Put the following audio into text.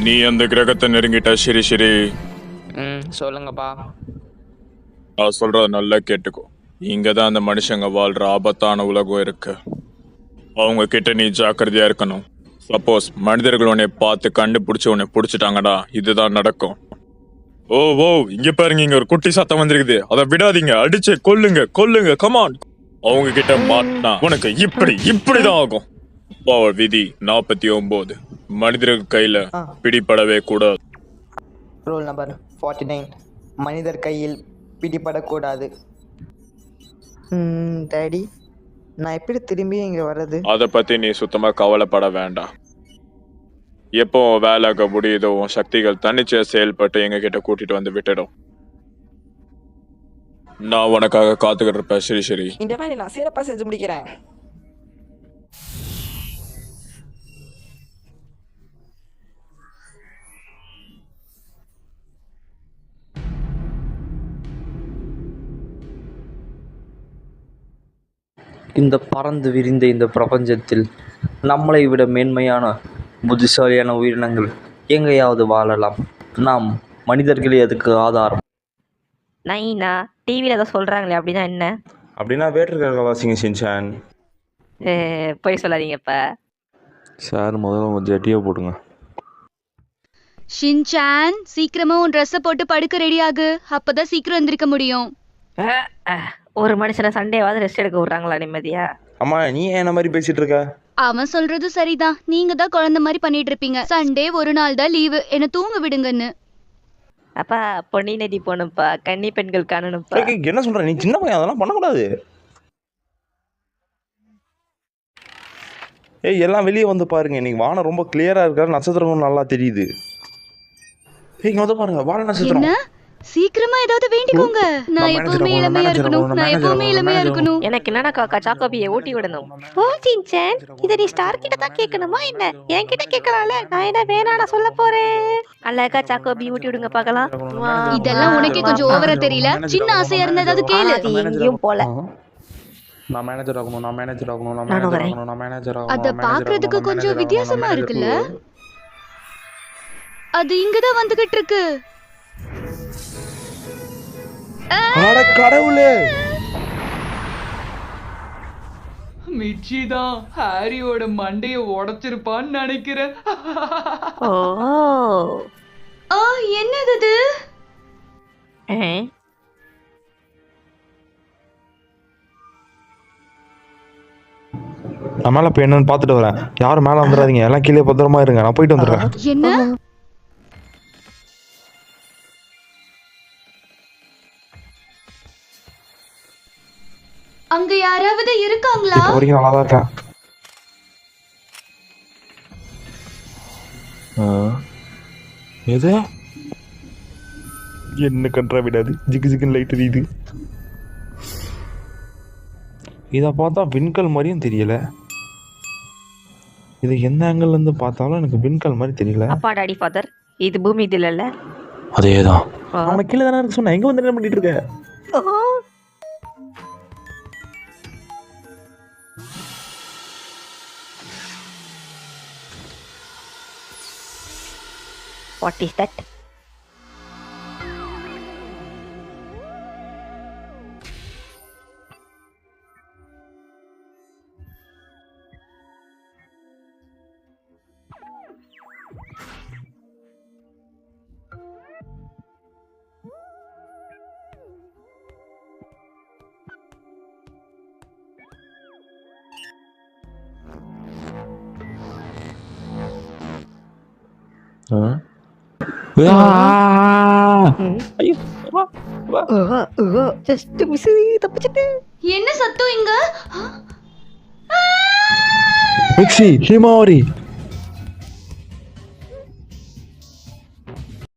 நீ அந்த கிரகத்தை நெருங்கிட்ட. சரி சொல்லுங்கப்பா. நான் சொல்றத நல்லா கேட்டுக்கோ. இங்கதான் அந்த மனுஷங்க வாழ்ற ஆபத்தான உலகம் இருக்கு. அவங்க கிட்ட நீ ஜாக்கிரதையா இருக்கணும். சப்போஸ் மனிதர்கள் உன்னை பார்த்து கண்டுபிடிச்சு உன்னை பிடிச்சிட்டாங்கடா, இதுதான் நடக்கும். ஓ இங்க பாருங்க, இங்க ஒரு குட்டி சத்தம் வந்திருக்குது. அதை விடாதீங்க, அடிச்சு கொல்லுங்க கமான். அவங்க கிட்ட மாட்டினா உனக்கு இப்படிதான் ஆகும். விதி 49, மனிதர்கள் கையில பிடிபடவே கூடாது. ரூல் நம்பர் 49, மனிதர் கையில் பிடிபடக்கூடாது. டாடி, நான் எப்படி திரும்பி இங்க வர்றது? அதை பத்தி நீ சுத்தமா கவலைப்பட வேண்டாம். எப்போ வேலைக்கு முடியுதோ உன் சக்திகள் தன்னிச்சையா செயல்பட்டு எங்க கிட்ட கூட்டிட்டு வந்து விட்டுடும். நான் உனக்காக காத்துக்கிட்டு இருப்பேன். சரி இந்த மாதிரி நான் சிறப்பா செஞ்சு முடிக்கிறேன். இந்த பறந்து விரிந்த இந்த பிரபஞ்சத்தில் நம்மளை விட மேன்மையான புத்திசாலியான உயிரினங்கள் எங்கேயாவது வாழலாம். நாம் மனிதர்களே அதுக்கு ஆதாரம். நைனா டிவியில் ஏதோ சொல்கிறாங்களே, அப்படின்னா என்ன? அப்படின்னா வேற்றுக்கிழக்க வாசிங்க ஷின்சான். போய் சொல்லாதீங்கப்பா சார். முதல்ல ஜட்டியை போடுங்க. ஷின்சான், சீக்கிரமா உன் ட்ரெஸ்ஸை போட்டு படுக்க ரெடியாகு. அப்பதான் சீக்கிரம் எந்திரிக்க முடியும். ஒரு மனுஷனை சண்டேவாவது ரெஸ்ட் எடுக்க விட்றாங்களா நிம்மதியா? அம்மா, நீ என்ன மாதிரி பேசிட்டு இருக்க? அவன் சொல்றது சரிதான். நீங்க தான் குழந்தை மாதிரி பண்ணிட்டு இருப்பீங்க. சண்டே ஒரு நாள் தான் லீவு, என்ன தூங்க விடுங்கன்னு. அப்பா பொன்னி நதி போகணும்ப்பா, கன்னி பெண்கள் காணணும்ப்பா. என்ன சொல்ற நீ? சின்ன பையன், அதெல்லாம் பண்ணக்கூடாது. எல்லாம் வெளியே வந்து பாருங்க. இன்னைக்கு வானம் ரொம்ப கிளியரா இருக்கா, நட்சத்திரம் நல்லா தெரியுது. இங்க வந்து பாருங்க, வான நட்சத்திரம். சீக்கிரமா ஏதாவது வேண்டிக்கோங்க. நான் எப்பவுமே இளமையா இருக்கணும். எனக்கு என்னன்னா காக்கா சாக்கோபியை ஊட்டி விடணும். ஓ சின்சான், இதை நீ ஸ்டார் கிட்ட தான் கேட்கணுமா என்ன? என்கிட்ட கேட்கலாம்ல. நான் என்ன வேணாம் நான் சொல்ல போறேன். அழகா சாக்கோபி ஊட்டி விடுங்க பார்க்கலாம். இதெல்லாம் உனக்கே கொஞ்சம் ஓவரா தெரியல? சின்ன ஆசையா இருந்தா ஏதாவது கேளு. எங்கேயும் போல. நான் மேனேஜர் ஆகணும். அத பாக்குறதுக்கு கொஞ்சம் வித்தியாசமா இருக்குல்ல? அது இங்கதான் வந்துகிட்டு இருக்கு. கடவுளே, மிச்சி தான் ஹாரியோட மண்டைய உடைச்சிருப்பான்னு நினைக்கிறேன். என்னது? நான் மேல போய் என்னன்னு பாத்துட்டு வரேன். யாரும் மேல வந்துடாதீங்க, எல்லாம் கீழே பத்திரமா இருங்க. நான் போயிட்டு வந்துடுறேன். என்ன? அங்க யாராவது இருக்காங்களா? வரைக்கும் நல்லாதான் இருக்கேன். எது என்ன கண்ட்ரா விடாது. ஜிக்கு லைட் எரியுது. இதை பார்த்தா விண்கல் மாதிரியும் தெரியல. இது எந்த ஆங்கிள் இருந்து பார்த்தாலும் எனக்கு விண்கல் மாதிரி தெரியல. அப்பா டாடி ஃபாதர், இது பூமி இல்லல்ல? அதேதான். அவனை கீழே தானே இருக்கு சொன்ன. எங்க வந்து என்ன பண்ணிட்டு இருக்க? What is that? என்ன சத்தம் இங்க? மிக்ஸி, ஹிமாவரி,